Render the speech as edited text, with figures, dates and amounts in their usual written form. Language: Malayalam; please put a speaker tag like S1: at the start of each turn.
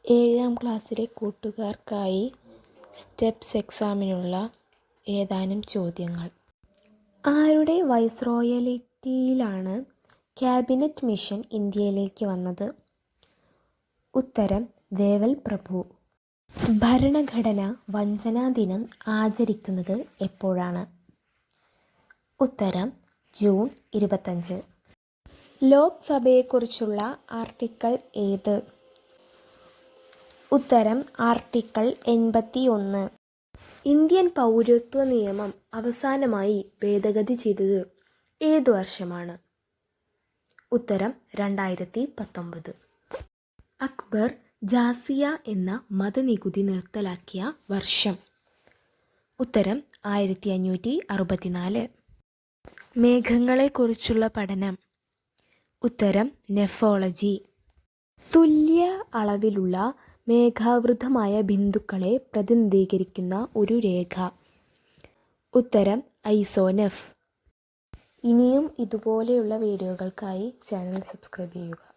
S1: ഏഴാം ക്ലാസ്സിലെ കൂട്ടുകാർക്കായി സ്റ്റെപ്സ് എക്സാമിനുള്ള ഏതാനും ചോദ്യങ്ങൾ. ആരുടെ വൈസ്രോയലിറ്റിയിലാണ് ക്യാബിനറ്റ് മിഷൻ ഇന്ത്യയിലേക്ക് വന്നത്? ഉത്തരം വേവൽ പ്രഭു. ഭരണഘടനാ വഞ്ചനാ ദിനം ആചരിക്കുന്നത് എപ്പോഴാണ്? ഉത്തരം ജൂൺ 25. ലോക്സഭയെക്കുറിച്ചുള്ള ആർട്ടിക്കിൾ ഏത്? ഉത്തരം ആർട്ടിക്കിൾ 81. ഇന്ത്യൻ പൗരത്വ നിയമം അവസാനമായി ഭേദഗതി ചെയ്തത് ഏതു വർഷമാണ്? ഉത്തരം 2019. അക്ബർ ജാസിയ എന്ന മതനികുതി നിർത്തലാക്കിയ വർഷം? ഉത്തരം 1564. മേഘങ്ങളെക്കുറിച്ചുള്ള പഠനം? ഉത്തരം നെഫോളജി. തുല്യ അളവിലുള്ള മേഘാവൃതമായ ബിന്ദുക്കളെ പ്രതിനിധീകരിക്കുന്ന ഒരു രേഖ? ഉത്തരം ഐസോനെഫ്. ഇനിയും ഇതുപോലെയുള്ള വീഡിയോകൾക്കായി ചാനൽ സബ്സ്ക്രൈബ് ചെയ്യുക.